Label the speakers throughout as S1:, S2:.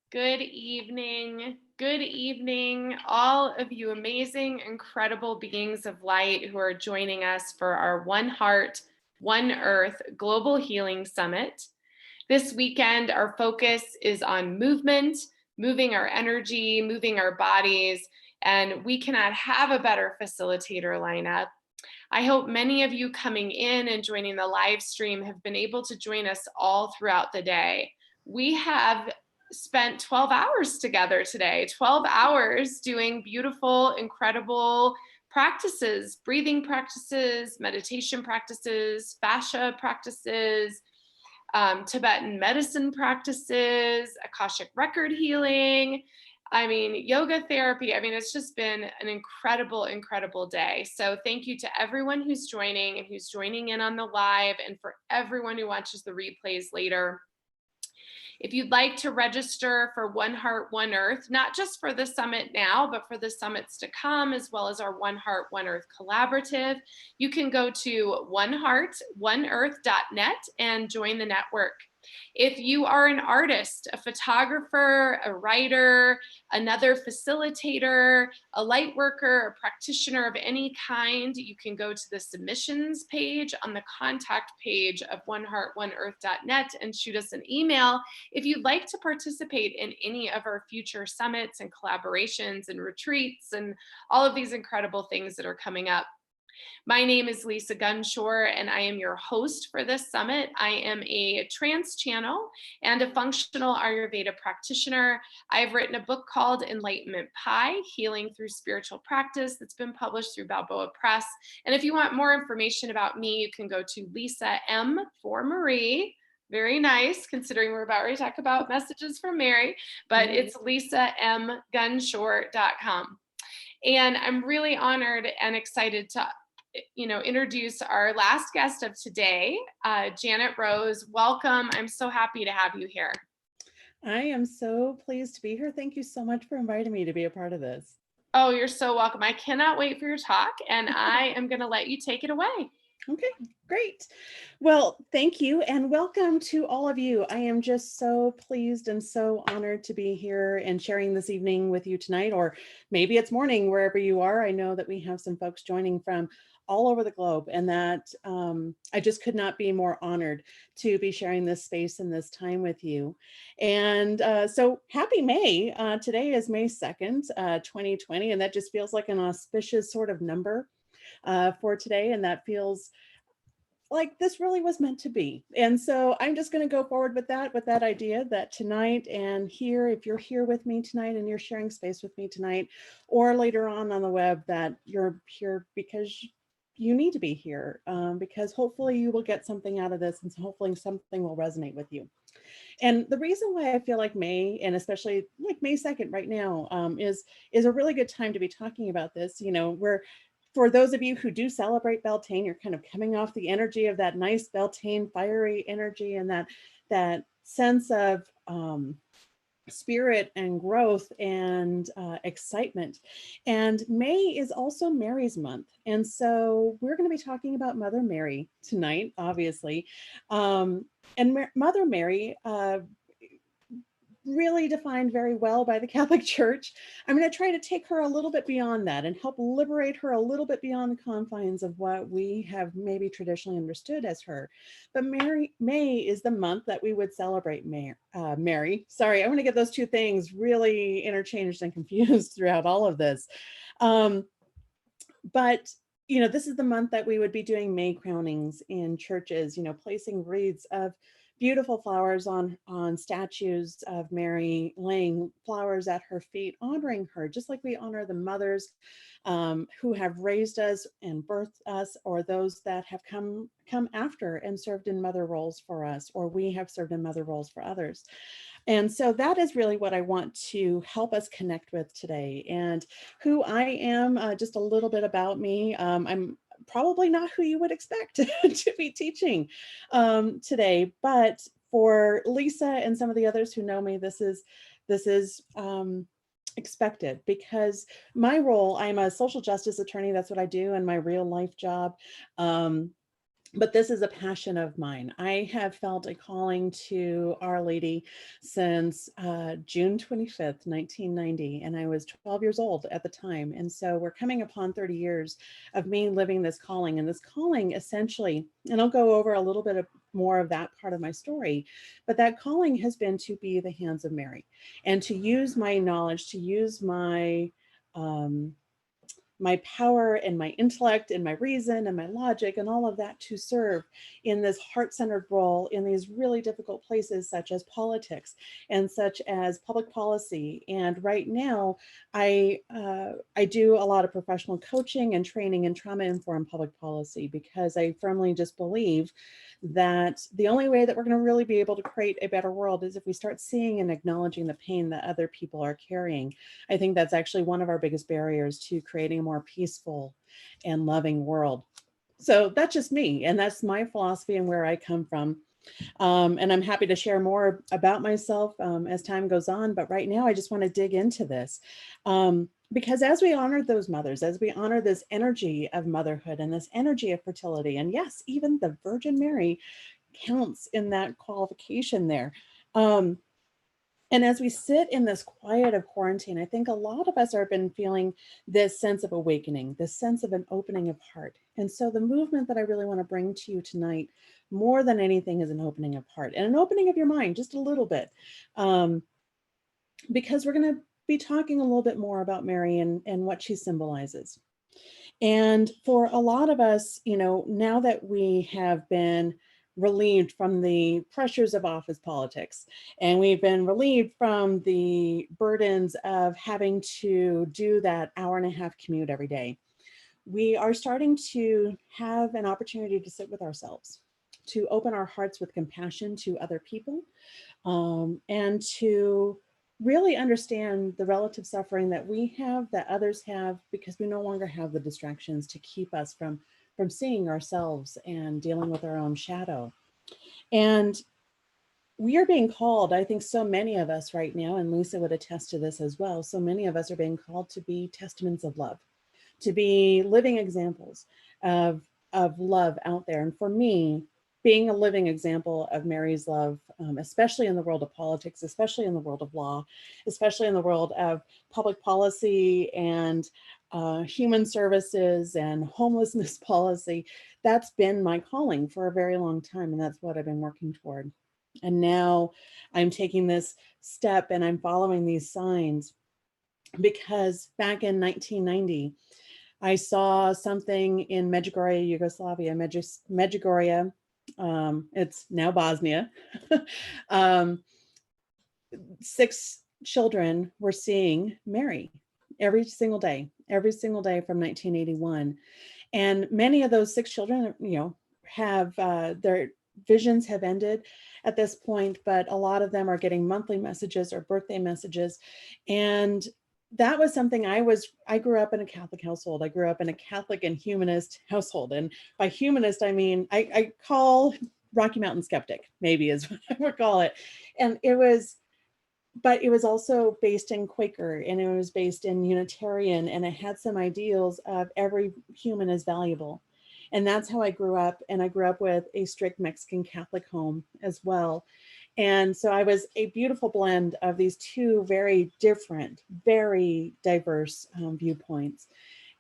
S1: Good evening. Good evening, all of you amazing, incredible beings of light who are joining us for our One Heart, One Earth Global Healing Summit. This weekend, our focus is on movement, moving our energy, moving our bodies, and we cannot have a better facilitator lineup. I hope many of you coming in and joining the live stream have been able to join us all throughout the day. We have spent 12 hours together today, 12 hours doing beautiful, incredible practices, breathing practices, meditation practices, fascia practices, Tibetan medicine practices, Akashic record healing. I mean, yoga therapy. I mean, it's just been an incredible, incredible day. So thank you to everyone who's joining and who's joining in on the live, and for everyone who watches the replays later. If you'd like to register for One Heart, One Earth, not just for the summit now, but for the summits to come, as well as our One Heart, One Earth collaborative, you can go to oneheartoneearth.net and join the network. If you are an artist, a photographer, a writer, another facilitator, a light worker, a practitioner of any kind, you can go to the submissions page on the contact page of oneheartoneearth.net and shoot us an email if you'd like to participate in any of our future summits and collaborations and retreats and all of these incredible things that are coming up. My name is Lisa Gunshore, and I am your host for this summit. I am a trance channel and a functional Ayurveda practitioner. I've written a book called Enlightenment Pie, Healing Through Spiritual Practice, that's been published through Balboa Press. And if you want more information about me, you can go to Lisa M for Marie. Very nice, considering we're about to talk about messages from Mary, but it's lisamgunshore.com. And I'm really honored and excited to introduce our last guest of today, Janet Rose. Welcome. I'm so happy to have you here.
S2: I am so pleased to be here. Thank you so much for inviting me to be a part of this.
S1: Oh, you're so welcome. I cannot wait for your talk, and I am going to let you take it away.
S2: Okay, great. Well, thank you and welcome to all of you. I am just so pleased and so honored to be here and sharing this evening with you tonight, or maybe it's morning wherever you are. I know that we have some folks joining from all over the globe, and that I just could not be more honored to be sharing this space and this time with you. And so happy May. Today is May 2nd, 2020, and that just feels like an auspicious sort of number for today, and that feels like this really was meant to be. And so I'm just going to go forward with that idea that tonight and here, if you're here with me tonight and you're sharing space with me tonight, or later on the web, that you're here because you need to be here, because hopefully you will get something out of this, and hopefully something will resonate with you. And the reason why I feel like May, and especially like May 2nd right now, is a really good time to be talking about this. You know, for those of you who do celebrate Beltane, you're kind of coming off the energy of that nice Beltane fiery energy and that sense of spirit and growth and excitement. And May is also Mary's month. And so we're going to be talking about Mother Mary tonight, obviously. And Mother Mary, really defined very well by the Catholic Church. I'm going to try to take her a little bit beyond that and help liberate her a little bit beyond the confines of what we have maybe traditionally understood as her. But May is the month that we would celebrate Mary. Sorry, I'm going to get those two things really interchanged and confused throughout all of this. But you know, this is the month that we would be doing May crownings in churches, you know, placing wreaths of beautiful flowers on statues of Mary, laying flowers at her feet, honoring her, just like we honor the mothers who have raised us and birthed us, or those that have come after and served in mother roles for us, or we have served in mother roles for others. And so that is really what I want to help us connect with today. And who I am, just a little bit about me. I'm probably not who you would expect to be teaching today, but for Lisa and some of the others who know me, this is expected, because my role, I'm a social justice attorney. That's what I do in my real life job. But this is a passion of mine. I have felt a calling to Our Lady since June 25th, 1990, and I was 12 years old at the time. And so we're coming upon 30 years of me living this calling. And this calling essentially, and I'll go over a little bit more of that part of my story, but that calling has been to be the hands of Mary and to use my knowledge, to use um, my power and my intellect and my reason and my logic and all of that to serve in this heart-centered role in these really difficult places such as politics and such as public policy. And right now, I do a lot of professional coaching and training in trauma-informed public policy because I firmly just believe that the only way that we're going to really be able to create a better world is if we start seeing and acknowledging the pain that other people are carrying. I think that's actually one of our biggest barriers to creating a more peaceful and loving world. So that's just me, and that's my philosophy and where I come from. And I'm happy to share more about myself as time goes on. But right now, I just want to dig into this. Because as we honor those mothers, as we honor this energy of motherhood and this energy of fertility, and yes, even the Virgin Mary counts in that qualification there. And as we sit in this quiet of quarantine, I think a lot of us have been feeling this sense of awakening, this sense of an opening of heart. And so the movement that I really want to bring to you tonight, more than anything, is an opening of heart and an opening of your mind, just a little bit. Because we're going to be talking a little bit more about Mary and what she symbolizes. And for a lot of us, now that we have been relieved from the pressures of office politics, and we've been relieved from the burdens of having to do that hour and a half commute every day, we are starting to have an opportunity to sit with ourselves, to open our hearts with compassion to other people, and to really understand the relative suffering that we have, that others have, because we no longer have the distractions to keep us from seeing ourselves and dealing with our own shadow. And we are being called, I think so many of us right now, and Lisa would attest to this as well, so many of us are being called to be testaments of love, to be living examples of love out there. And for me, being a living example of Mary's love, especially in the world of politics, especially in the world of law, especially in the world of public policy and human services and homelessness policy, that's been my calling for a very long time. And that's what I've been working toward. And now I'm taking this step and I'm following these signs because back in 1990, I saw something in Medjugorje, Yugoslavia, Medjugorje, it's now Bosnia. 6 children were seeing Mary every single day from 1981. And many of those 6 children, have their visions have ended at this point, but a lot of them are getting monthly messages or birthday messages. And that was something I grew up in a Catholic household. I grew up in a Catholic and humanist household. And by humanist, I mean, I call Rocky Mountain skeptic, maybe is what I would call it. And but it was also based in Quaker, and it was based in Unitarian, and it had some ideals of every human is valuable. And that's how I grew up. And I grew up with a strict Mexican Catholic home as well. And so I was a beautiful blend of these 2 very different, very diverse viewpoints.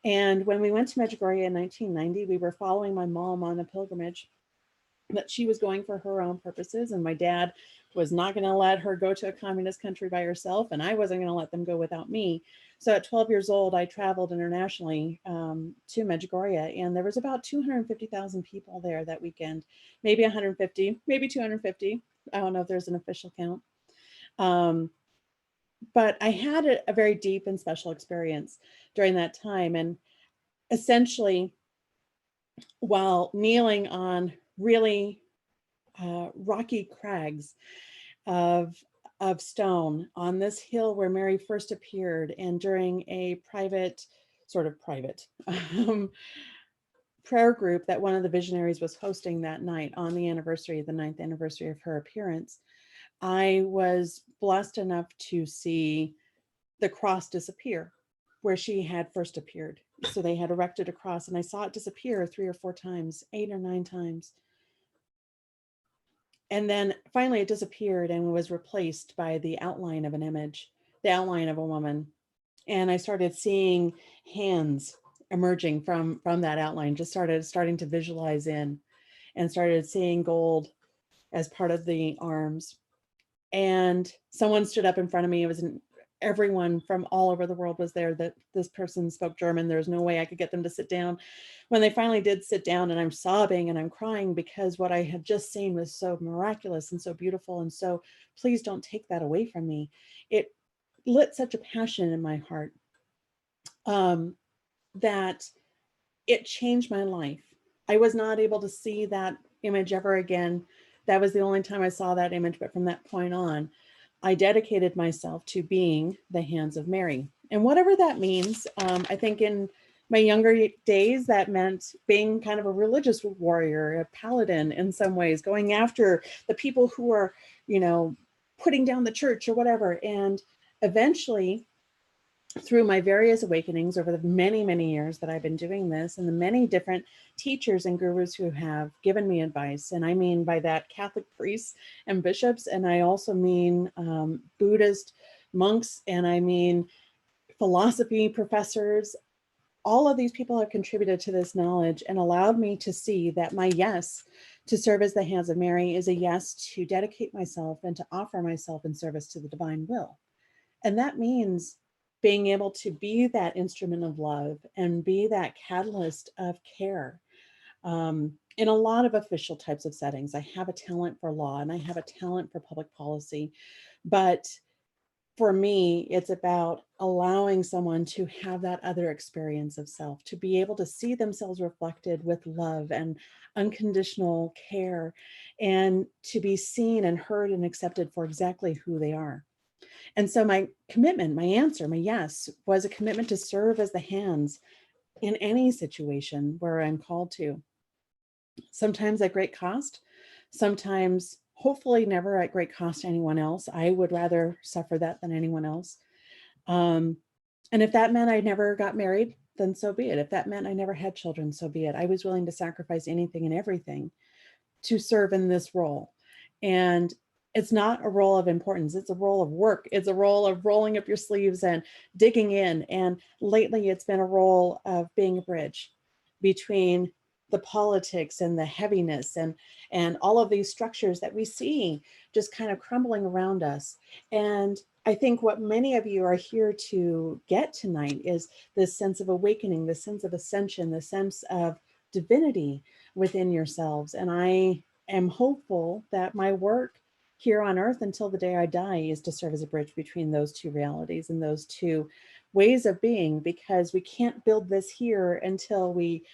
S2: And when we went to Medjugorje in 1990, we were following my mom on a pilgrimage that she was going for her own purposes. And my dad was not going to let her go to a communist country by herself. And I wasn't going to let them go without me. So at 12 years old, I traveled internationally to Medjugorje, and there was about 250,000 people there that weekend, maybe 150, maybe 250. I don't know if there's an official count. But I had a very deep and special experience during that time. And essentially, while kneeling on really rocky crags of stone on this hill where Mary first appeared, and during a private prayer group that one of the visionaries was hosting that night on the anniversary, the 9th anniversary of her appearance, I was blessed enough to see the cross disappear where she had first appeared. So they had erected a cross, and I saw it disappear 3 or 4 times, 8 or 9 times. And then finally it disappeared and was replaced by the outline of an image, the outline of a woman. And I started seeing hands emerging from that outline, just starting to visualize in, and started seeing gold as part of the arms. And someone stood up in front of me. It was everyone from all over the world was there. That this person spoke German. There's no way I could get them to sit down. When they finally did sit down, and I'm sobbing and I'm crying because what I had just seen was so miraculous and so beautiful. And so please don't take that away from me. It lit such a passion in my heart that it changed my life. I was not able to see that image ever again. That was the only time I saw that image. But from that point on, I dedicated myself to being the hands of Mary. And whatever that means, I think in my younger days, that meant being kind of a religious warrior, a paladin in some ways, going after the people who are, putting down the church or whatever. And eventually, through my various awakenings over the many, many years that I've been doing this, and the many different teachers and gurus who have given me advice, and I mean by that Catholic priests and bishops, and I also mean Buddhist monks, and I mean philosophy professors, all of these people have contributed to this knowledge and allowed me to see that my yes to serve as the hands of Mary is a yes to dedicate myself and to offer myself in service to the divine will. And that means being able to be that instrument of love and be that catalyst of care. In a lot of official types of settings, I have a talent for law and I have a talent for public policy. But for me, it's about allowing someone to have that other experience of self, to be able to see themselves reflected with love and unconditional care, and to be seen and heard and accepted for exactly who they are. And so my commitment, my answer, my yes, was a commitment to serve as the hands in any situation where I'm called to. Sometimes at great cost, sometimes hopefully never at great cost to anyone else. I would rather suffer that than anyone else. And if that meant I never got married, then so be it. If that meant I never had children, so be it. I was willing to sacrifice anything and everything to serve in this role. And it's not a role of importance. It's a role of work. It's a role of rolling up your sleeves and digging in. And lately it's been a role of being a bridge between the politics and the heaviness and all of these structures that we see just kind of crumbling around us. And I think what many of you are here to get tonight is this sense of awakening, this sense of ascension, the sense of divinity within yourselves. And I am hopeful that my work here on earth until the day I die is to serve as a bridge between those two realities and those two ways of being, because we can't build this here until we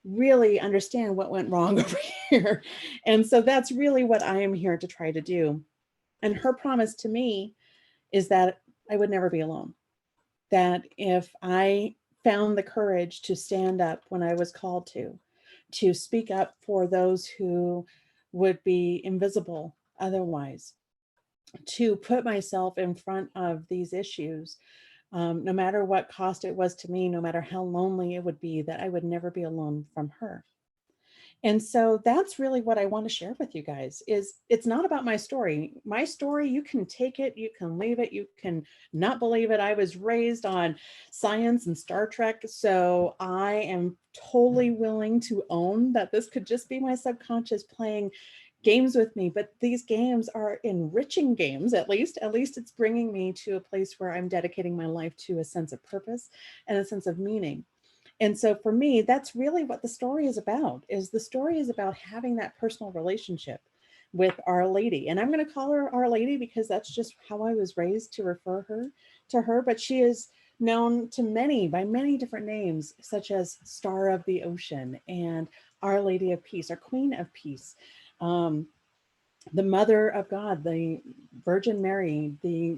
S2: really understand what went wrong over here. And so that's really what I am here to try to do. And her promise to me is that I would never be alone. That if I found the courage to stand up when I was called to speak up for those who would be invisible otherwise, to put myself in front of these issues, no matter what cost it was to me, no matter how lonely it would be, that I would never be alone from her. And so that's really what I want to share with you guys. Is it's not about my story. My story, you can take it, you can leave it, you can not believe it. I was raised on science and Star Trek, so I am totally willing to own that this could just be my subconscious playing games with me. But these games are enriching games. At least it's bringing me to a place where I'm dedicating my life to a sense of purpose and a sense of meaning. And so for me, that's really what the story is about. Is the story is about having that personal relationship with Our Lady. And I'm going to call her Our Lady because that's just how I was raised to refer her to her. But she is known to many by many different names, such as Star of the Ocean and Our Lady of Peace, or Queen of Peace, the Mother of God, the Virgin Mary, the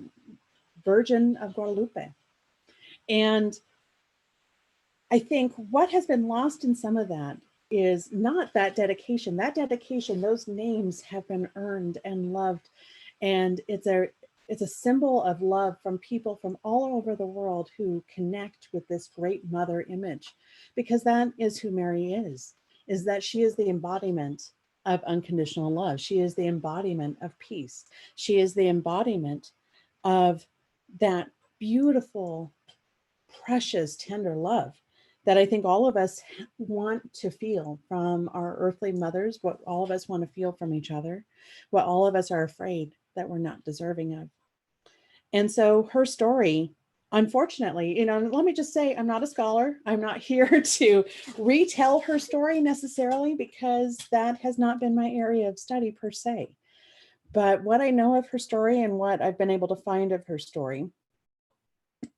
S2: Virgin of Guadalupe. And I think what has been lost in some of that is not that dedication. That dedication, those names have been earned and loved. And It's a symbol of love from people from all over the world who connect with this great mother image, because that is who Mary is that she is the embodiment of unconditional love. She is the embodiment of peace. She is the embodiment of that beautiful, precious, tender love that I think all of us want to feel from our earthly mothers, what all of us want to feel from each other, what all of us are afraid that we're not deserving of. And so her story, unfortunately, let me just say, I'm not a scholar. I'm not here to retell her story necessarily, because that has not been my area of study per se. But what I know of her story and what I've been able to find of her story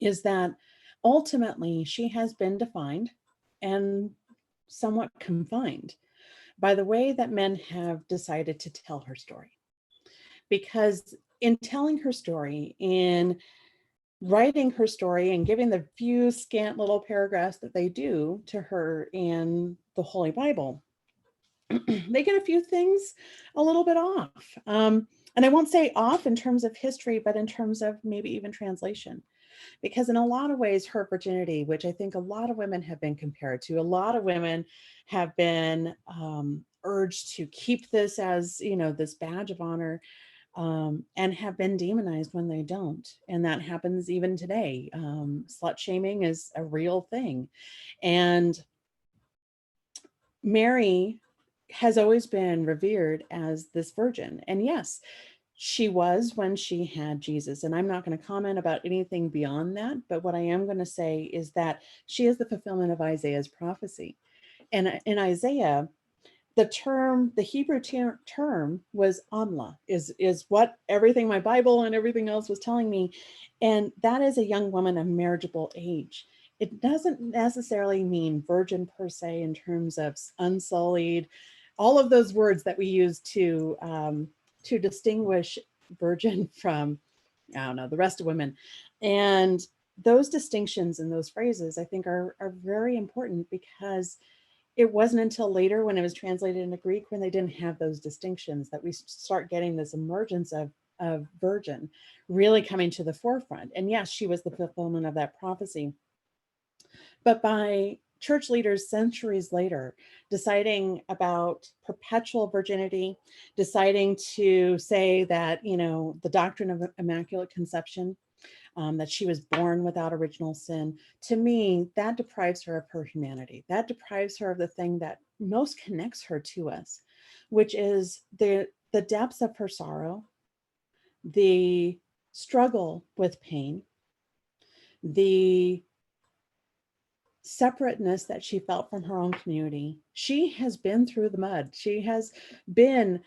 S2: is that ultimately she has been defined and somewhat confined by the way that men have decided to tell her story. Because in telling her story, in writing her story and giving the few scant little paragraphs that they do to her in the Holy Bible, they get a few things a little bit off. And I won't say off in terms of history, but in terms of maybe even translation. Because in a lot of ways, her virginity, which I think a lot of women have been compared to, a lot of women have been urged to keep this as, this badge of honor, and have been demonized when they don't. And that happens even today. Slut shaming is a real thing. And Mary has always been revered as this virgin. And yes, she was when she had Jesus. And I'm not going to comment about anything beyond that. But what I am going to say is that she is the fulfillment of Isaiah's prophecy. And in Isaiah, the Hebrew term was amla, is what everything my Bible and everything else was telling me. And that is a young woman of marriageable age. It doesn't necessarily mean virgin per se in terms of unsullied, all of those words that we use to distinguish virgin from, I don't know, the rest of women. And those distinctions and those phrases, I think, are very important, because it wasn't until later, when it was translated into Greek, when they didn't have those distinctions, that we start getting this emergence of virgin really coming to the forefront. And yes, she was the fulfillment of that prophecy. But by church leaders centuries later deciding about perpetual virginity, deciding to say that, the doctrine of immaculate conception, that she was born without original sin, to me, that deprives her of her humanity. That deprives her of the thing that most connects her to us, which is the depths of her sorrow, the struggle with pain, the separateness that she felt from her own community. She has been through the mud. She has been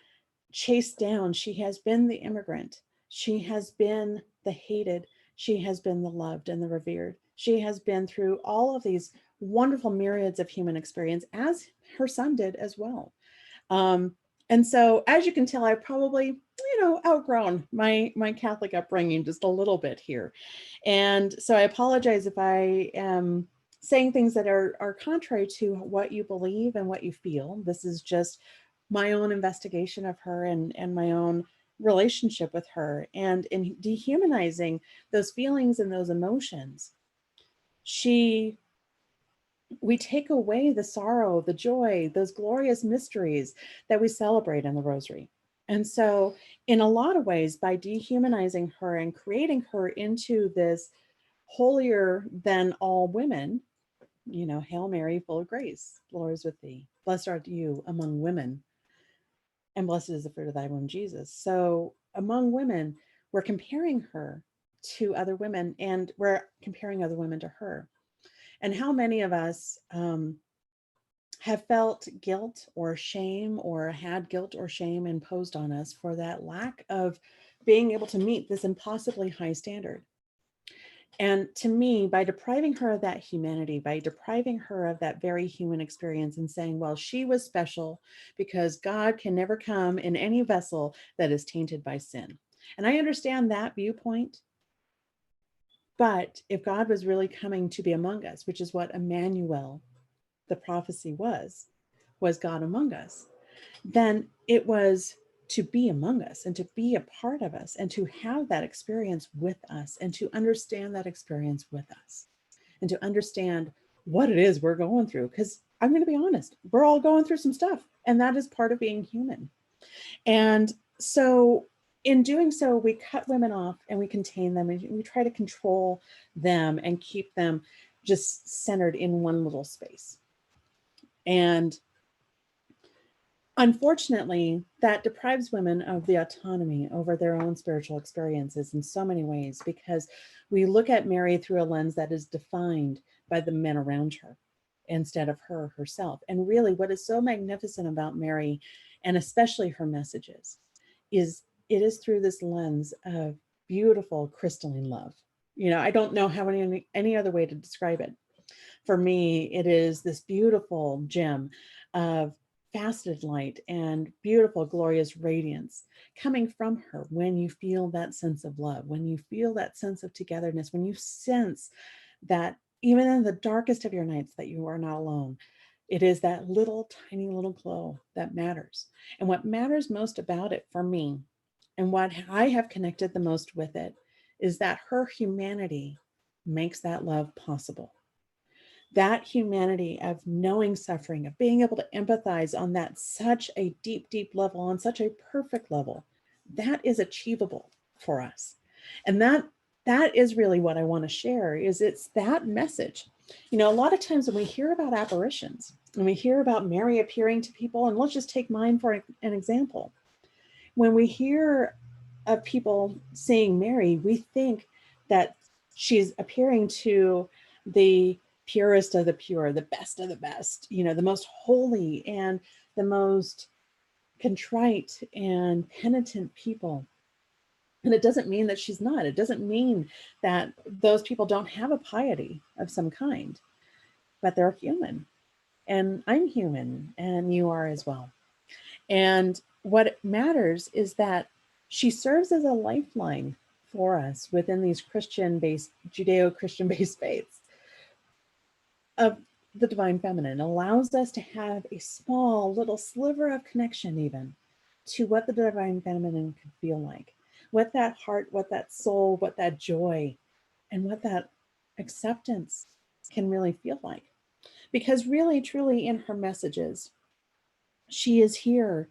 S2: chased down. She has been the immigrant. She has been the hated. She has been the loved and the revered. She has been through all of these wonderful myriads of human experience, as her son did as well. And so, as you can tell, I've probably, outgrown my Catholic upbringing just a little bit here. And so I apologize if I am saying things that are contrary to what you believe and what you feel. This is just my own investigation of her and my own relationship with her. And in dehumanizing those feelings and those emotions, we take away the sorrow, the joy, those glorious mysteries that we celebrate in the Rosary. And so, in a lot of ways, by dehumanizing her and creating her into this holier than all women, Hail Mary, full of grace, the Lord is with thee. Blessed art you among women, and blessed is the fruit of thy womb, Jesus. So, among women, we're comparing her to other women, and we're comparing other women to her. And how many of us have felt guilt or shame, or had guilt or shame imposed on us for that lack of being able to meet this impossibly high standard? And to me, by depriving her of that humanity, by depriving her of that very human experience and saying, well, she was special because God can never come in any vessel that is tainted by sin. And I understand that viewpoint. But if God was really coming to be among us, which is what Emmanuel, the prophecy was God among us, then it was to be among us and to be a part of us and to have that experience with us and to understand that experience with us and to understand what it is we're going through. Because I'm going to be honest, we're all going through some stuff, and that is part of being human. And so in doing so, we cut women off and we contain them and we try to control them and keep them just centered in one little space. And unfortunately, that deprives women of the autonomy over their own spiritual experiences in so many ways, because we look at Mary through a lens that is defined by the men around her instead of her herself. And really, what is so magnificent about Mary, and especially her messages, is it is through this lens of beautiful crystalline love. You know, I don't know how any other way to describe it. For me, it is this beautiful gem of faceted light and beautiful, glorious radiance coming from her when you feel that sense of love, when you feel that sense of togetherness, when you sense that even in the darkest of your nights that you are not alone. It is that little tiny little glow that matters. And what matters most about it for me, and what I have connected the most with it, is that her humanity makes that love possible. That humanity of knowing suffering, of being able to empathize on that such a deep, deep level, on such a perfect level, that is achievable for us. And that is really what I want to share, is it's that message. You know, a lot of times when we hear about apparitions and we hear about Mary appearing to people, and let's just take mine for an example. When we hear of people seeing Mary, we think that she's appearing to the purest of the pure, the best of the best, you know, the most holy and the most contrite and penitent people. And it doesn't mean that she's not. It doesn't mean that those people don't have a piety of some kind, but they're human. And I'm human, and you are as well. And what matters is that she serves as a lifeline for us within these Christian-based, Judeo-Christian-based faiths of the divine feminine, allows us to have a small little sliver of connection even to what the divine feminine could feel like, what that heart, what that soul, what that joy, and what that acceptance can really feel like. Because really, truly in her messages, she is here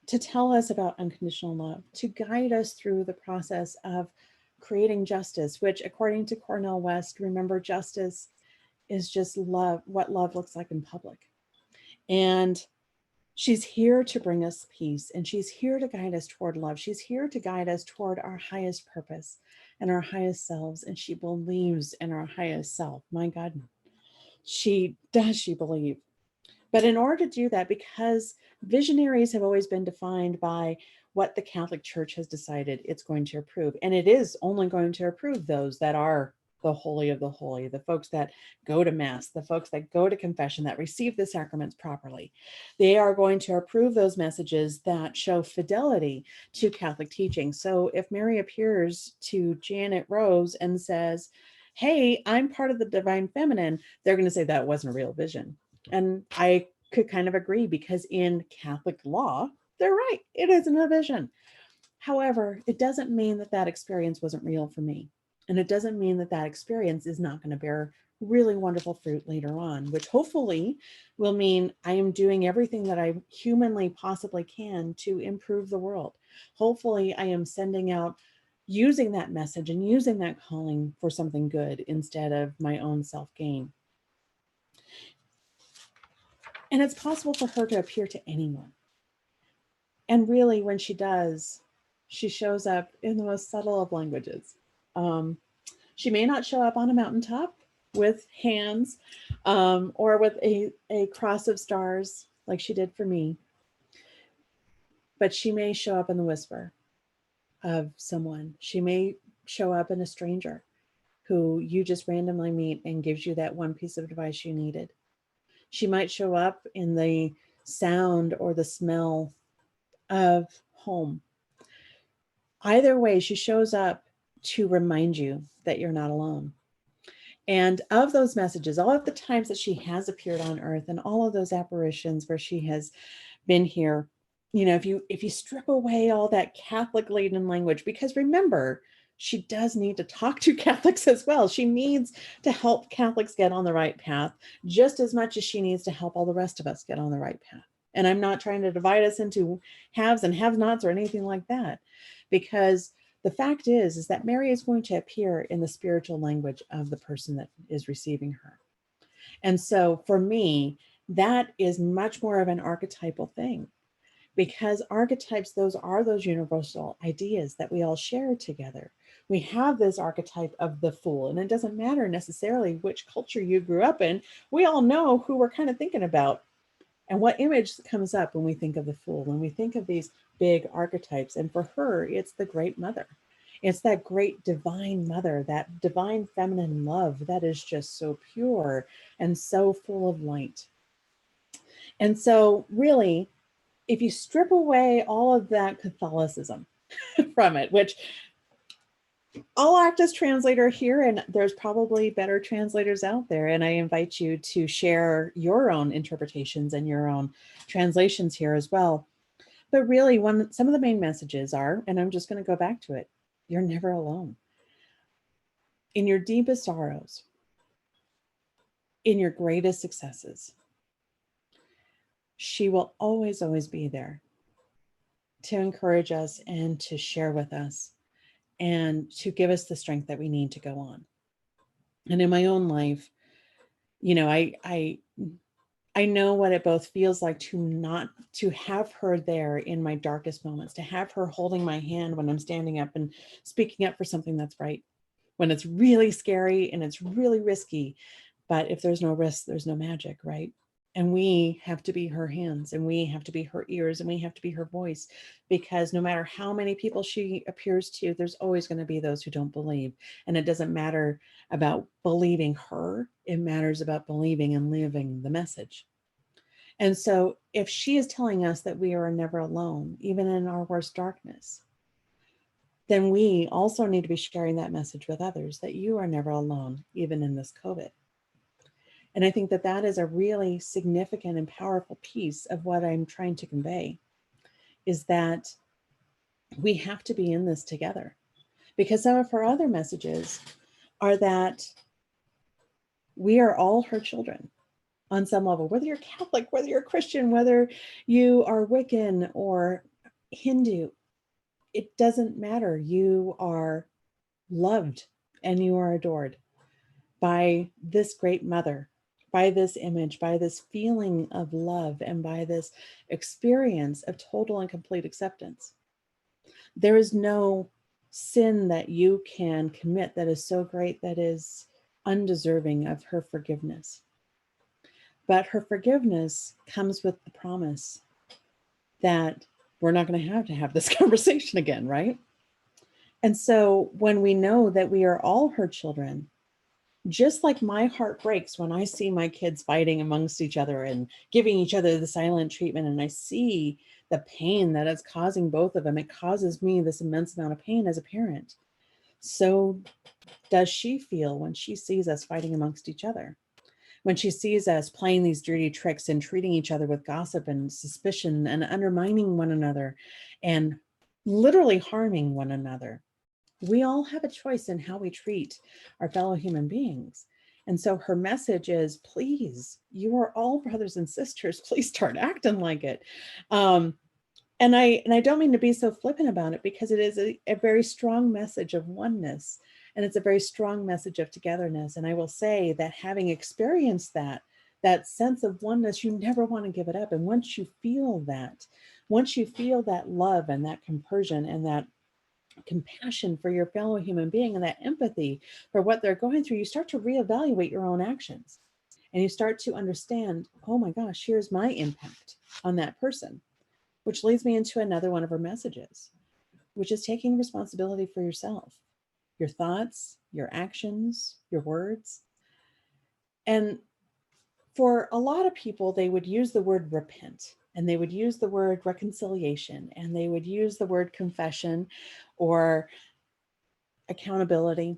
S2: to tell us about unconditional love, to guide us through the process of creating justice, which according to Cornel West, remember, justice is just love, what love looks like in public. And she's here to bring us peace, and she's here to guide us toward love. She's here to guide us toward our highest purpose and our highest selves. And she believes in our highest self. My God, she believe. But in order to do that, because visionaries have always been defined by what the Catholic Church has decided it's going to approve, and it is only going to approve those that are the holy of the holy, the folks that go to Mass, the folks that go to confession, that receive the sacraments properly. They are going to approve those messages that show fidelity to Catholic teaching. So if Mary appears to Janet Rose and says, hey, I'm part of the divine feminine, they're going to say that wasn't a real vision. And I could kind of agree, because in Catholic law, they're right. It isn't a vision. However, it doesn't mean that that experience wasn't real for me. And it doesn't mean that that experience is not going to bear really wonderful fruit later on, which hopefully will mean I am doing everything that I humanly possibly can to improve the world. Hopefully I am sending out, using that message and using that calling for something good instead of my own self-gain. And it's possible for her to appear to anyone. And really, when she does, she shows up in the most subtle of languages. She may not show up on a mountaintop with hands or with a cross of stars like she did for me, but she may show up in the whisper of someone. She may show up in a stranger who you just randomly meet and gives you that one piece of advice you needed. She might show up in the sound or the smell of home. Either way, she shows up to remind you that you're not alone. And of those messages, all of the times that she has appeared on earth and all of those apparitions where she has been here, if you strip away all that Catholic laden language, because remember, she does need to talk to Catholics as well. She needs to help Catholics get on the right path just as much as she needs to help all the rest of us get on the right path. And I'm not trying to divide us into haves and have-nots or anything like that, because the fact is that Mary is going to appear in the spiritual language of the person that is receiving her. And so for me, that is much more of an archetypal thing, because archetypes, those are those universal ideas that we all share together. We have this archetype of the fool, and it doesn't matter necessarily which culture you grew up in. We all know who we're kind of thinking about and what image comes up when we think of the fool, when we think of these big archetypes. And for her, it's the great mother. It's that great divine mother, that divine feminine love that is just so pure and so full of light. And so really, if you strip away all of that Catholicism from it, which I'll act as translator here, and there's probably better translators out there, and I invite you to share your own interpretations and your own translations here as well. But really, some of the main messages are, and I'm just going to go back to it, you're never alone. In your deepest sorrows, in your greatest successes, she will always, always be there to encourage us and to share with us and to give us the strength that we need to go on. And in my own life, I know what it both feels like to have her there in my darkest moments, to have her holding my hand when I'm standing up and speaking up for something that's right, when it's really scary and it's really risky. But if there's no risk, there's no magic, right? And we have to be her hands, and we have to be her ears, and we have to be her voice, because no matter how many people she appears to, there's always going to be those who don't believe. And it doesn't matter about believing her, it matters about believing and living the message. And so if she is telling us that we are never alone, even in our worst darkness, then we also need to be sharing that message with others, that you are never alone, even in this COVID. And I think that that is a really significant and powerful piece of what I'm trying to convey, is that we have to be in this together. Because some of her other messages are that we are all her children on some level, whether you're Catholic, whether you're Christian, whether you are Wiccan or Hindu, it doesn't matter. You are loved and you are adored by this great mother, by this image, by this feeling of love, and by this experience of total and complete acceptance. There is no sin that you can commit that is so great that is undeserving of her forgiveness. But her forgiveness comes with the promise that we're not going to have this conversation again, right? And so when we know that we are all her children, just like my heart breaks when I see my kids fighting amongst each other and giving each other the silent treatment, and I see the pain that it's causing both of them, it causes me this immense amount of pain as a parent. So does she feel when she sees us fighting amongst each other, when she sees us playing these dirty tricks and treating each other with gossip and suspicion and undermining one another and literally harming one another. We all have a choice in how we treat our fellow human beings. And so her message is, please, you are all brothers and sisters. Please start acting like it. And I don't mean to be so flippant about it, because it is a very strong message of oneness, and it's a very strong message of togetherness. And I will say that having experienced that sense of oneness, you never want to give it up. And once you feel that love and that compersion and that compassion for your fellow human being and that empathy for what they're going through, you start to reevaluate your own actions, and you start to understand, oh my gosh, here's my impact on that person, which leads me into another one of her messages, which is taking responsibility for yourself, your thoughts, your actions, your words. And for a lot of people, they would use the word repent, and they would use the word reconciliation, and they would use the word confession or accountability.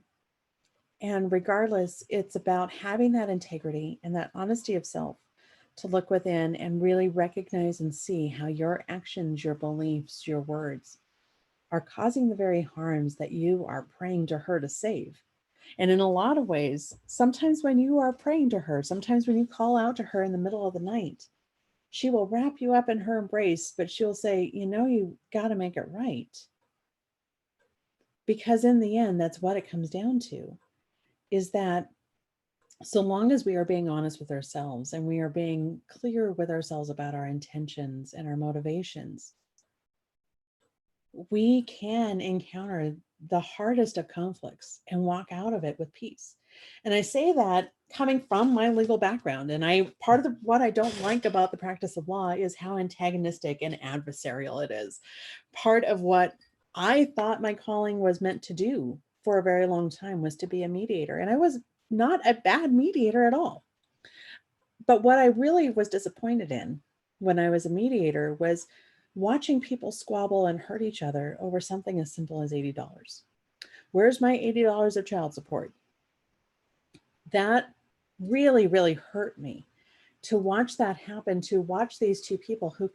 S2: And regardless, it's about having that integrity and that honesty of self to look within and really recognize and see how your actions, your beliefs, your words are causing the very harms that you are praying to her to save. And in a lot of ways, sometimes when you are praying to her, sometimes when you call out to her in the middle of the night, she will wrap you up in her embrace, but she'll say, you got to make it right. Because in the end, that's what it comes down to, is that so long as we are being honest with ourselves and we are being clear with ourselves about our intentions and our motivations, we can encounter the hardest of conflicts and walk out of it with peace. And I say that coming from my legal background. And part of what I don't like about the practice of law is how antagonistic and adversarial it is. Part of what I thought my calling was meant to do for a very long time was to be a mediator. And I was not a bad mediator at all. But what I really was disappointed in when I was a mediator was watching people squabble and hurt each other over something as simple as $80. Where's my $80 of child support? That really, really hurt me to watch that happen, to watch these two people who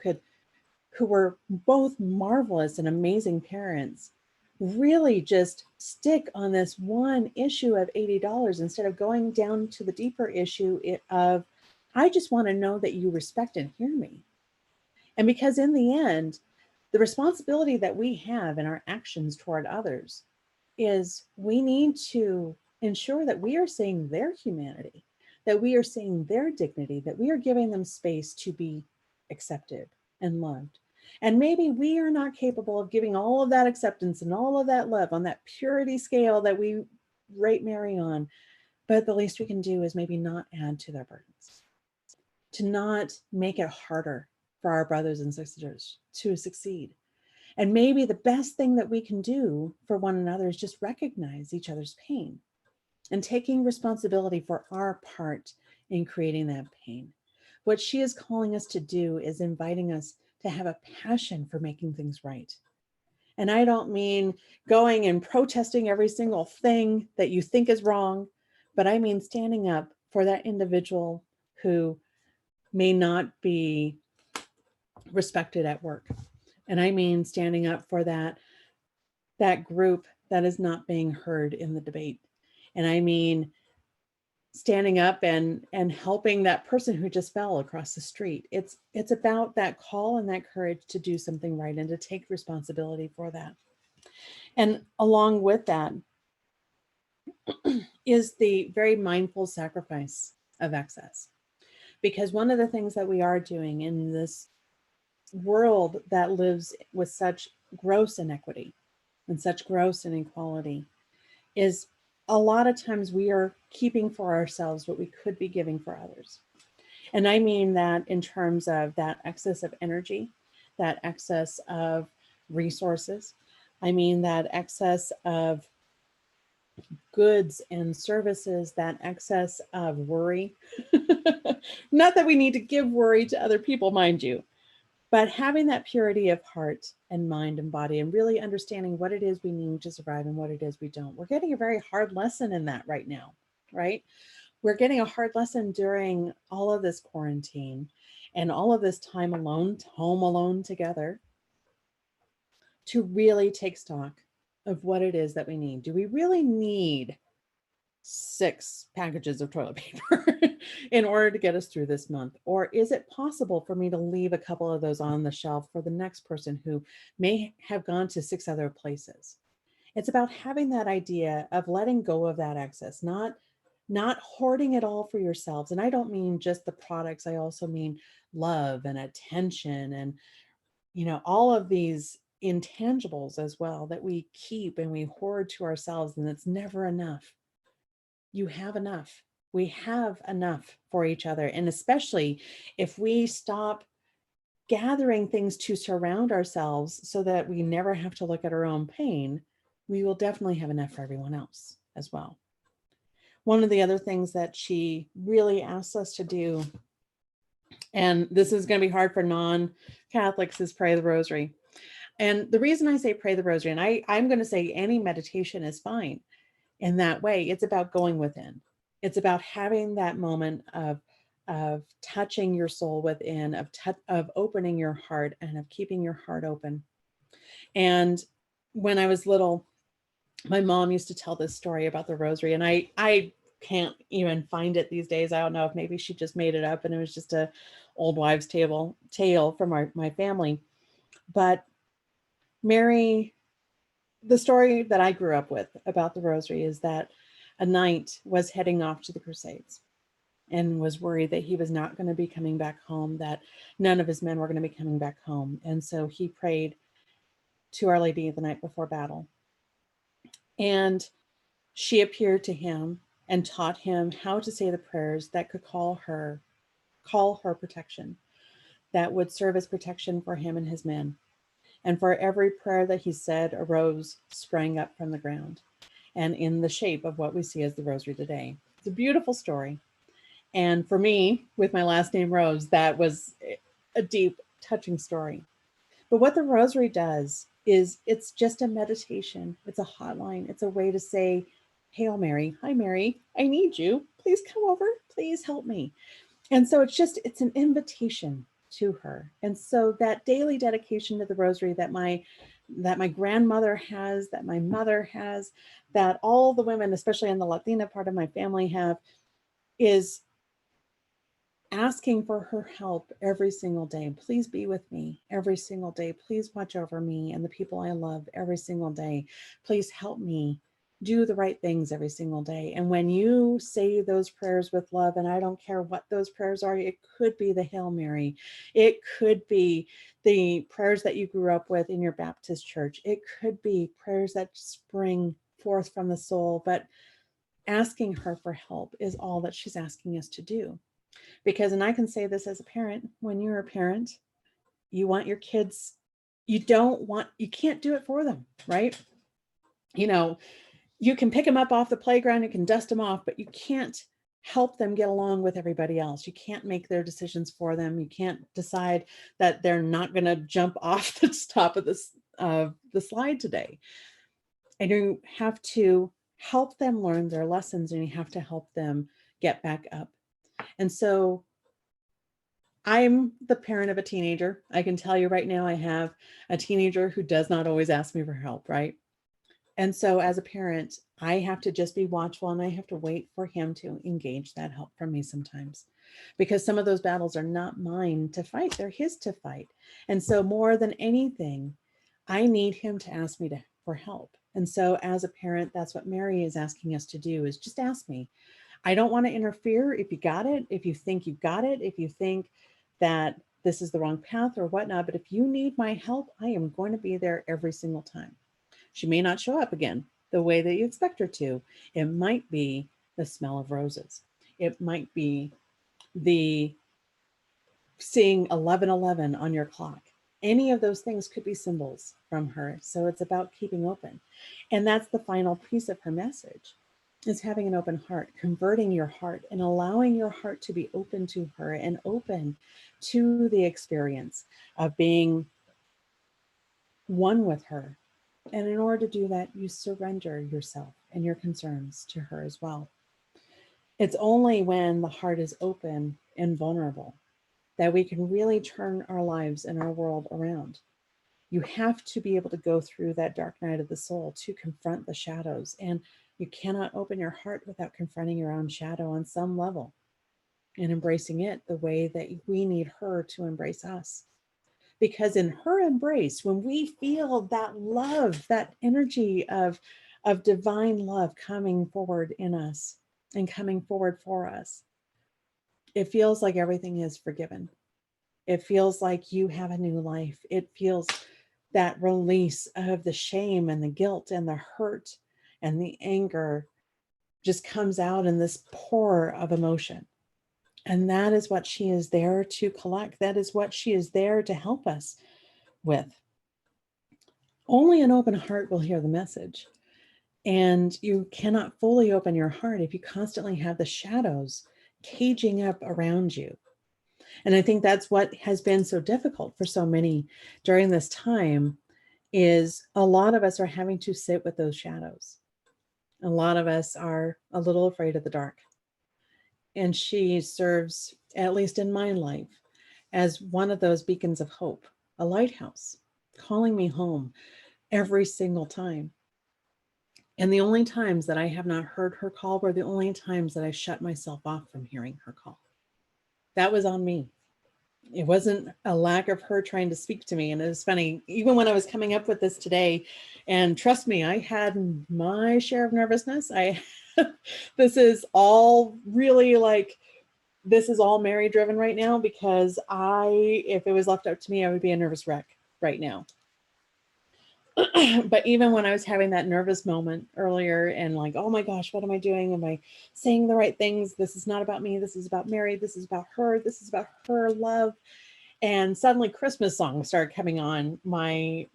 S2: were both marvelous and amazing parents really just stick on this one issue of $80 instead of going down to the deeper issue of, I just want to know that you respect and hear me. And because in the end, the responsibility that we have in our actions toward others is we need to ensure that we are seeing their humanity, that we are seeing their dignity, that we are giving them space to be accepted and loved. And maybe we are not capable of giving all of that acceptance and all of that love on that purity scale that we rate Mary on, but the least we can do is maybe not add to their burdens, to not make it harder for our brothers and sisters to succeed. And maybe the best thing that we can do for one another is just recognize each other's pain and taking responsibility for our part in creating that pain. What she is calling us to do is inviting us to have a passion for making things right. And I don't mean going and protesting every single thing that you think is wrong, but I mean standing up for that individual who may not be respected at work. And I mean standing up for that group that is not being heard in the debate. And I mean standing up and helping that person who just fell across the street. It's about that call and that courage to do something right and to take responsibility for that. And along with that is the very mindful sacrifice of excess. Because one of the things that we are doing in this world that lives with such gross inequity and such gross inequality is a lot of times we are keeping for ourselves what we could be giving for others. And I mean that in terms of that excess of energy, that excess of resources. I mean that excess of goods and services, that excess of worry. Not that we need to give worry to other people, mind you, but having that purity of heart and mind and body and really understanding what it is we need to survive and what it is we don't. We're getting a very hard lesson in that right now, right? We're getting a hard lesson during all of this quarantine and all of this time alone, home alone together, to really take stock of what it is that we need. Do we really need 6 packages of toilet paper in order to get us through this month? Or is it possible for me to leave a couple of those on the shelf for the next person who may have gone to 6 other places? It's about having that idea of letting go of that excess, not hoarding it all for yourselves. And I don't mean just the products. I also mean love and attention and, all of these intangibles as well that we keep and we hoard to ourselves, and it's never enough. You have enough. We have enough for each other. And especially if we stop gathering things to surround ourselves so that we never have to look at our own pain, we will definitely have enough for everyone else as well. One of the other things that she really asks us to do, and this is going to be hard for non-Catholics, is pray the rosary. And the reason I say pray the rosary, and I'm going to say any meditation is fine in that way, it's about going within. It's about having that moment of of touching your soul within, of opening your heart and of keeping your heart open. And when I was little, my mom used to tell this story about the rosary, and I can't even find it these days. I don't know if maybe she just made it up and it was just a old wives' tale from my family. But Mary, the story that I grew up with about the rosary is that a knight was heading off to the Crusades and was worried that he was not going to be coming back home, that none of his men were going to be coming back home. And so he prayed to Our Lady the night before battle. And she appeared to him and taught him how to say the prayers that could call her protection, that would serve as protection for him and his men. And for every prayer that he said, a rose sprang up from the ground, and in the shape of what we see as the rosary today. It's a beautiful story. And for me, with my last name Rose, that was a deep, touching story. But what the rosary does is it's just a meditation. It's a hotline. It's a way to say, Hail Mary, hi Mary, I need you. Please come over. Please help me. And so it's an invitation to her. And so that daily dedication to the rosary that my grandmother has, that my mother has, that all the women, especially in the Latina part of my family, have, is asking for her help every single day. Please be with me every single day. Please watch over me and the people I love every single day. Please help me do the right things every single day. And when you say those prayers with love, and I don't care what those prayers are, it could be the Hail Mary, it could be the prayers that you grew up with in your Baptist church, it could be prayers that spring forth from the soul, but asking her for help is all that she's asking us to do. Because, and I can say this as a parent, when you're a parent, you want your kids, you can't do it for them, right? You can pick them up off the playground, you can dust them off, but you can't help them get along with everybody else. You can't make their decisions for them. You can't decide that they're not going to jump off the top of the slide today. And you have to help them learn their lessons, and you have to help them get back up. And so I'm the parent of a teenager. I can tell you right now, I have a teenager who does not always ask me for help, right? And so as a parent, I have to just be watchful, and I have to wait for him to engage that help from me sometimes, because some of those battles are not mine to fight, they're his to fight. And so more than anything, I need him to ask me for help. And so as a parent, that's what Mary is asking us to do, is just ask me. I don't want to interfere if you got it, if you think you've got it, if you think that this is the wrong path or whatnot. But if you need my help, I am going to be there every single time. She may not show up again the way that you expect her to. It might be the smell of roses. It might be the seeing 11:11 on your clock. Any of those things could be symbols from her. So it's about keeping open. And that's the final piece of her message, is having an open heart, converting your heart and allowing your heart to be open to her and open to the experience of being one with her. And in order to do that, you surrender yourself and your concerns to her as well. It's only when the heart is open and vulnerable that we can really turn our lives and our world around. You have to be able to go through that dark night of the soul to confront the shadows. And you cannot open your heart without confronting your own shadow on some level and embracing it the way that we need her to embrace us. Because in her embrace, when we feel that love, that energy of divine love coming forward in us and coming forward for us, it feels like everything is forgiven. It feels like you have a new life. It feels that release of the shame and the guilt and the hurt and the anger just comes out in this pour of emotion. And that is what she is there to collect. That is what she is there to help us with. Only an open heart will hear the message. And you cannot fully open your heart if you constantly have the shadows caging up around you. And I think that's what has been so difficult for so many during this time, is a lot of us are having to sit with those shadows. A lot of us are a little afraid of the dark. And she serves at least in my life, as one of those beacons of hope, a lighthouse, calling me home every single time. And the only times that I have not heard her call were the only times that I shut myself off from hearing her call. That was on me. It wasn't a lack of her trying to speak to me. And it was funny, even when I was coming up with this today, and trust me, I had my share of nervousness. This is all really like, this is all Mary driven right now, because if it was left up to me, I would be a nervous wreck right now. But even when I was having that nervous moment earlier and like, oh my gosh, what am I doing? Am I saying the right things? This is not about me. This is about Mary. This is about her. This is about her love. And suddenly Christmas songs started coming on my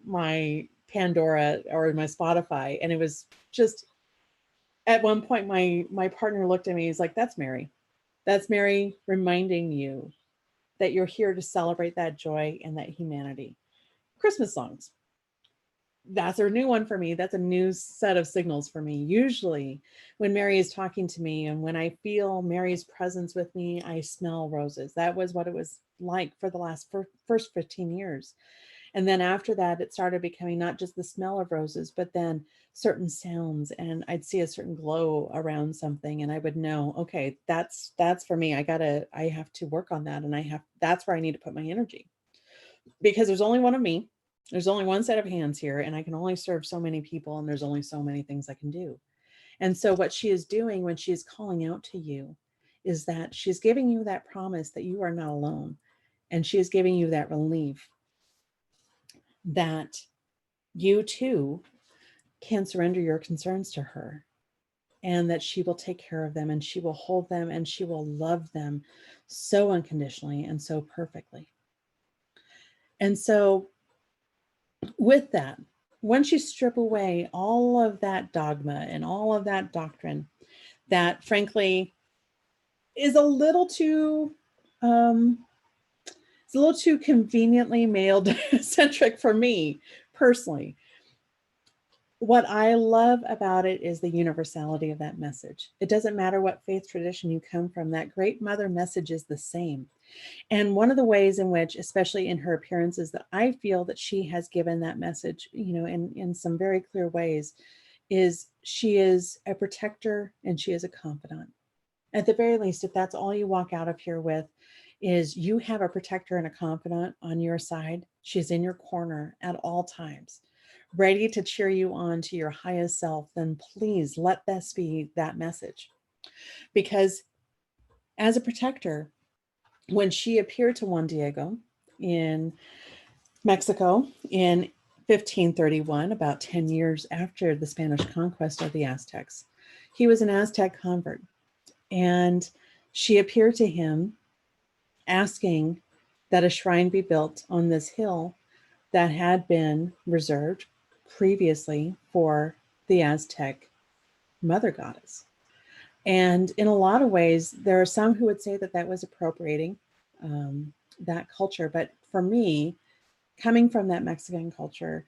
S2: Pandora or my Spotify. And it was just, at one point, my partner looked at me, he's like, that's Mary. That's Mary reminding you that you're here to celebrate that joy and that humanity. Christmas songs. That's a new one for me. That's a new set of signals for me. Usually when Mary is talking to me and when I feel Mary's presence with me, I smell roses. That was what it was like for the first 15 years. And then after that, it started becoming not just the smell of roses, but then certain sounds, and I'd see a certain glow around something and I would know, okay, that's for me. I have to work on that. And that's where I need to put my energy, because there's only one of me. There's only one set of hands here, and I can only serve so many people, and there's only so many things I can do. And so what she is doing when she is calling out to you is that she's giving you that promise that you are not alone. And she is giving you that relief that you too can surrender your concerns to her, and that she will take care of them and she will hold them and she will love them so unconditionally and so perfectly. And so with that, once you strip away all of that dogma and all of that doctrine that frankly is a little too it's a little too conveniently male centric for me personally. What I love about it is the universality of that message. It doesn't matter what faith tradition you come from, that great mother message is the same. And one of the ways in which, especially in her appearances, that I feel that she has given that message, in some very clear ways, is she is a protector and she is a confidant. At the very least, if that's all you walk out of here with, is you have a protector and a confidant on your side. She's in your corner at all times, ready to cheer you on to your highest self, then please let this be that message. Because as a protector, when she appeared to Juan Diego in Mexico in 1531, about 10 years after the Spanish conquest of the Aztecs, he was an Aztec convert. And she appeared to him asking that a shrine be built on this hill that had been reserved previously for the Aztec mother goddess. And in a lot of ways, there are some who would say that that was appropriating that culture. But for me, coming from that Mexican culture,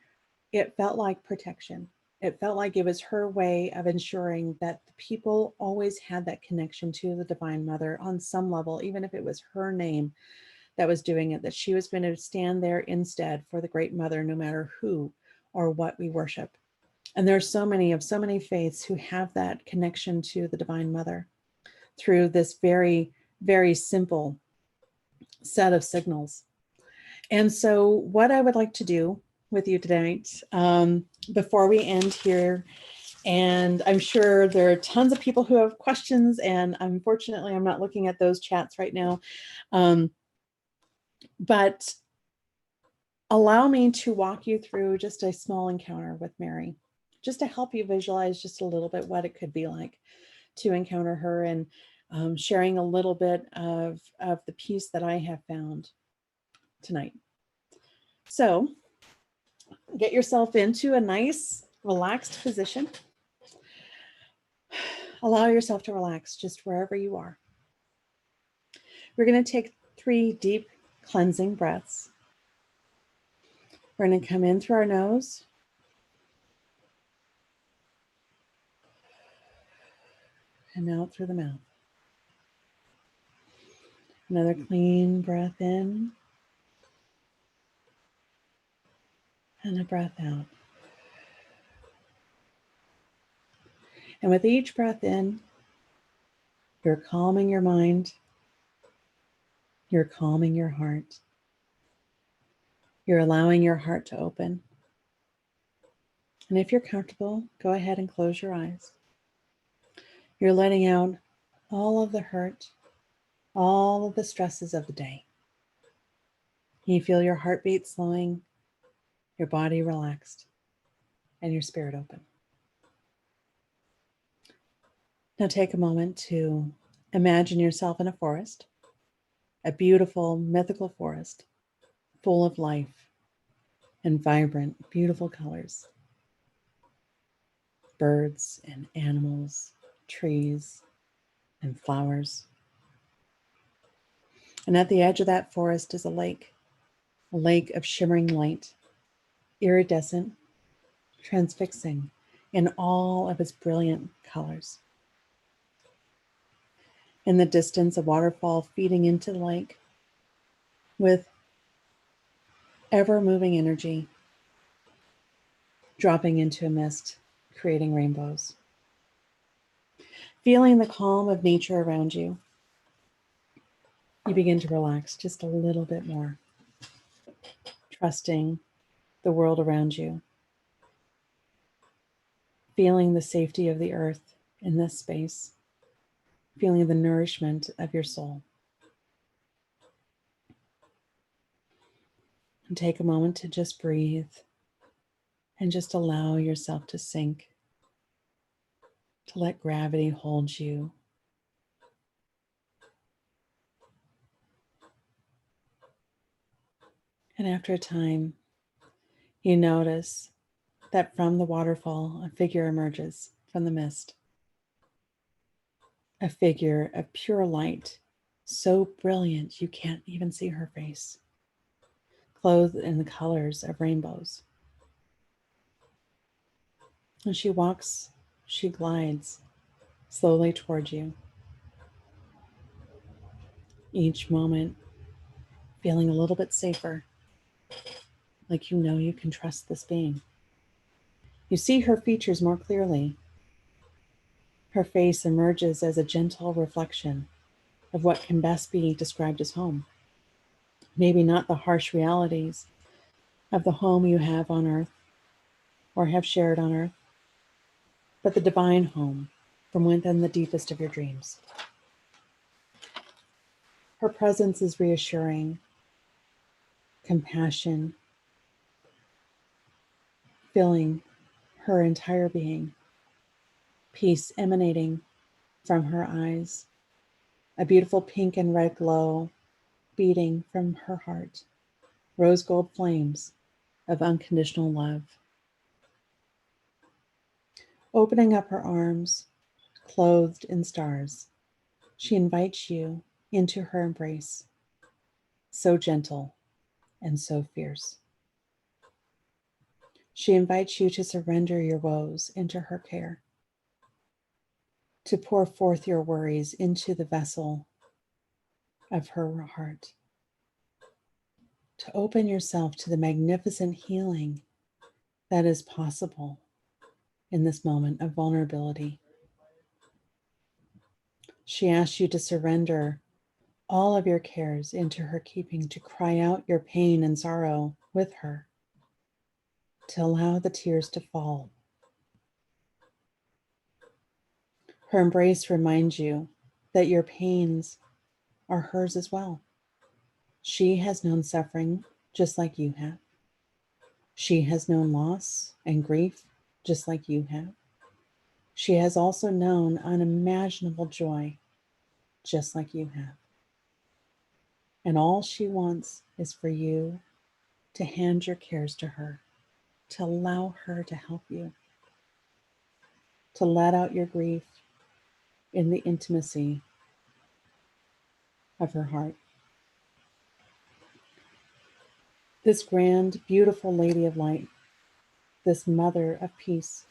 S2: it felt like protection. It felt like it was her way of ensuring that the people always had that connection to the Divine Mother on some level, even if it was her name that was doing it, that she was going to stand there instead for the Great Mother, no matter who or what we worship. And there's so many faiths who have that connection to the Divine Mother through this very, very simple set of signals. And so what I would like to do with you tonight, before we end here, and I'm sure there are tons of people who have questions, and unfortunately, I'm not looking at those chats right now. But allow me to walk you through just a small encounter with Mary, just to help you visualize just a little bit what it could be like to encounter her, and sharing a little bit of the peace that I have found tonight. So get yourself into a nice, relaxed position. Allow yourself to relax just wherever you are. We're going to take 3 deep cleansing breaths. We're going to come in through our nose. And out through the mouth. Another clean breath in and a breath out. And with each breath in, you're calming your mind, you're calming your heart, you're allowing your heart to open. And if you're comfortable, go ahead and close your eyes. You're letting out all of the hurt, all of the stresses of the day. You feel your heartbeat slowing, your body relaxed, and your spirit open. Now take a moment to imagine yourself in a forest, a beautiful, mythical forest full of life and vibrant, beautiful colors. Birds and animals, trees and flowers. And at the edge of that forest is a lake of shimmering light, iridescent, transfixing in all of its brilliant colors. In the distance, a waterfall feeding into the lake with ever-moving energy, dropping into a mist, creating rainbows. Feeling the calm of nature around you, you begin to relax just a little bit more, trusting the world around you, feeling the safety of the earth in this space, feeling the nourishment of your soul. And take a moment to just breathe and just allow yourself to sink, to let gravity hold you. And after a time, you notice that from the waterfall, a figure emerges from the mist. A figure of pure light, so brilliant you can't even see her face, clothed in the colors of rainbows. And she walks, she glides slowly toward you. Each moment feeling a little bit safer, like you know you can trust this being. You see her features more clearly. Her face emerges as a gentle reflection of what can best be described as home. Maybe not the harsh realities of the home you have on earth or have shared on earth, but the divine home from within the deepest of your dreams. Her presence is reassuring, compassion, filling her entire being, peace emanating from her eyes, a beautiful pink and red glow beating from her heart, rose gold flames of unconditional love. Opening up her arms, clothed in stars, she invites you into her embrace, so gentle and so fierce. She invites you to surrender your woes into her care, to pour forth your worries into the vessel of her heart, to open yourself to the magnificent healing that is possible in this moment of vulnerability. She asks you to surrender all of your cares into her keeping, to cry out your pain and sorrow with her, to allow the tears to fall. Her embrace reminds you that your pains are hers as well. She has known suffering just like you have. She has known loss and grief just like you have. She has also known unimaginable joy just like you have. And all she wants is for you to hand your cares to her, to allow her to help you, to let out your grief in the intimacy of her heart. This grand, beautiful Lady of Light, this Mother of Peace,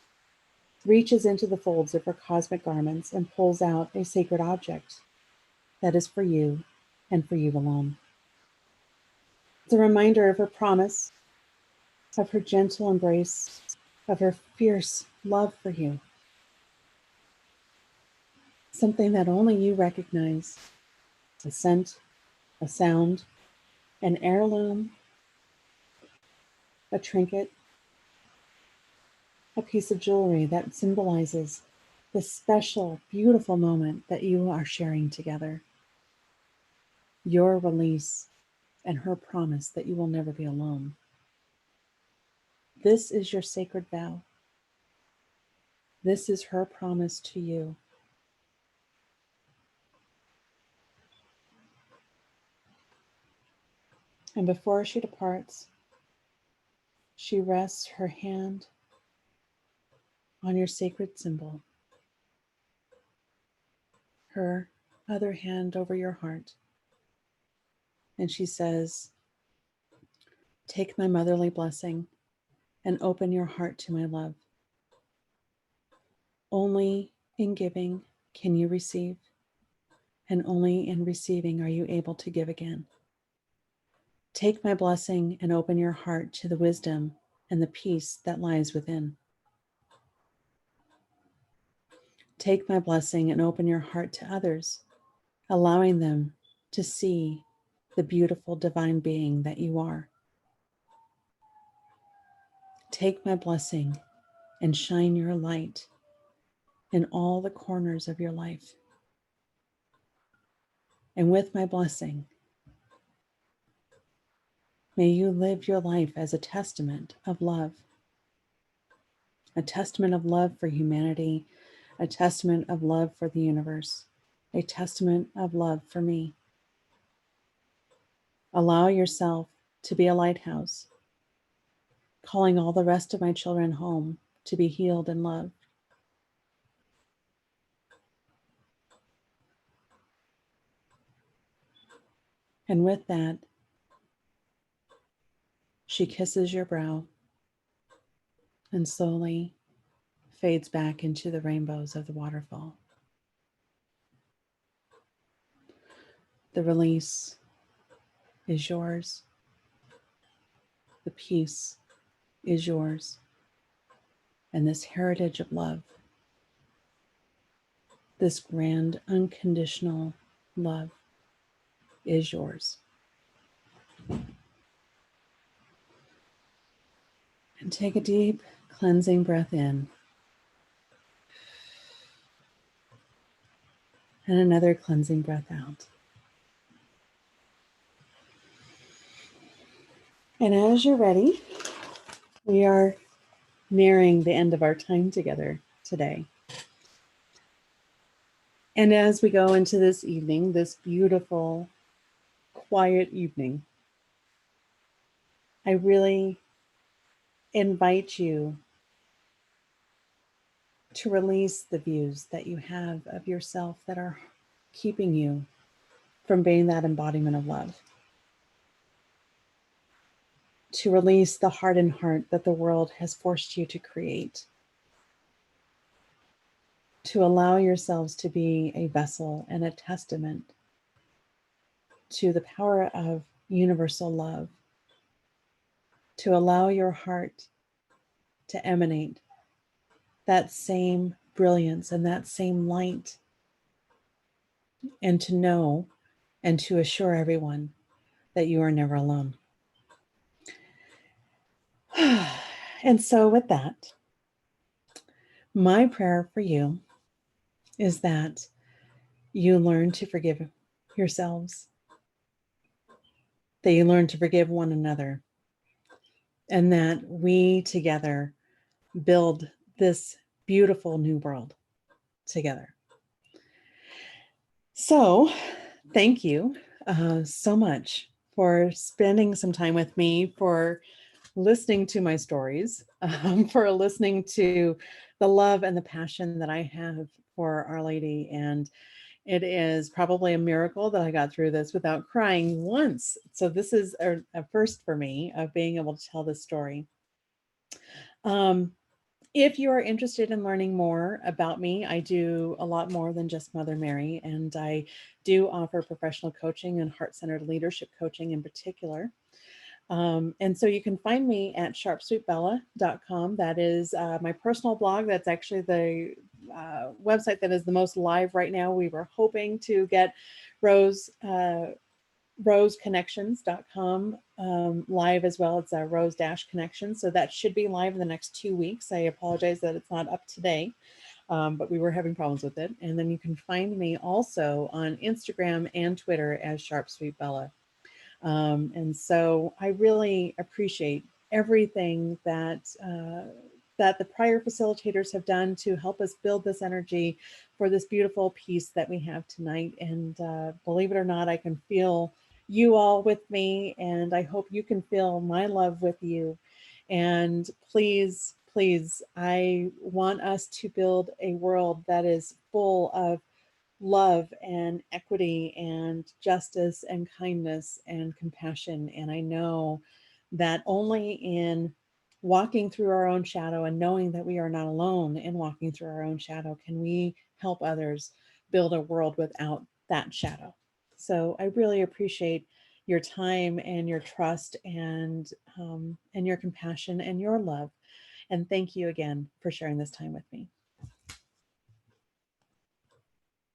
S2: reaches into the folds of her cosmic garments and pulls out a sacred object that is for you and for you alone. It's a reminder of her promise, of her gentle embrace, of her fierce love for you. Something that only you recognize: a scent, a sound, an heirloom, a trinket, a piece of jewelry that symbolizes this special, beautiful moment that you are sharing together. Your release and her promise that you will never be alone. This is your sacred vow. This is her promise to you. And before she departs, she rests her hand on your sacred symbol, her other hand over your heart. And she says, "Take my motherly blessing and open your heart to my love. Only in giving can you receive, and only in receiving are you able to give again. Take my blessing and open your heart to the wisdom and the peace that lies within. Take my blessing and open your heart to others, allowing them to see the beautiful divine being that you are. Take my blessing and shine your light in all the corners of your life. And with my blessing, may you live your life as a testament of love, a testament of love for humanity, a testament of love for the universe, a testament of love for me. Allow yourself to be a lighthouse, calling all the rest of my children home to be healed and loved. And with that, she kisses your brow and slowly fades back into the rainbows of the waterfall. The release is yours. The peace is yours. And this heritage of love, this grand unconditional love, is yours. And take a deep cleansing breath in. And another cleansing breath out. And as you're ready, we are nearing the end of our time together today. And as we go into this evening, this beautiful, quiet evening, I really invite you to release the views that you have of yourself that are keeping you from being that embodiment of love. To release the hardened heart that the world has forced you to create. To allow yourselves to be a vessel and a testament to the power of universal love. To allow your heart to emanate that same brilliance and that same light, and to know and to assure everyone that you are never alone. And so with that, my prayer for you is that you learn to forgive yourselves, that you learn to forgive one another, and that we together build this beautiful new world together. So thank you so much for spending some time with me, for listening to my stories, for listening to the love and the passion that I have for Our Lady. And it is probably a miracle that I got through this without crying once. So this is a first for me of being able to tell this story. If you are interested in learning more about me, I do a lot more than just Mother Mary, and I do offer professional coaching and heart-centered leadership coaching in particular. And so you can find me at sharpsweetbella.com. That is my personal blog. That's actually the website that is the most live right now. We were hoping to get Rose roseconnections.com live as well. It's a rose-connections. So that should be live in the next 2 weeks. I apologize that it's not up today, but we were having problems with it. And then you can find me also on Instagram and Twitter as sharpsweetbella. And so I really appreciate everything that the prior facilitators have done to help us build this energy for this beautiful piece that we have tonight. And believe it or not, I can feel you all with me, and I hope you can feel my love with you. And please, please, I want us to build a world that is full of love and equity and justice and kindness and compassion. And I know that only in walking through our own shadow and knowing that we are not alone in walking through our own shadow can we help others build a world without that shadow. So I really appreciate your time and your trust and your compassion and your love. And thank you again for sharing this time with me.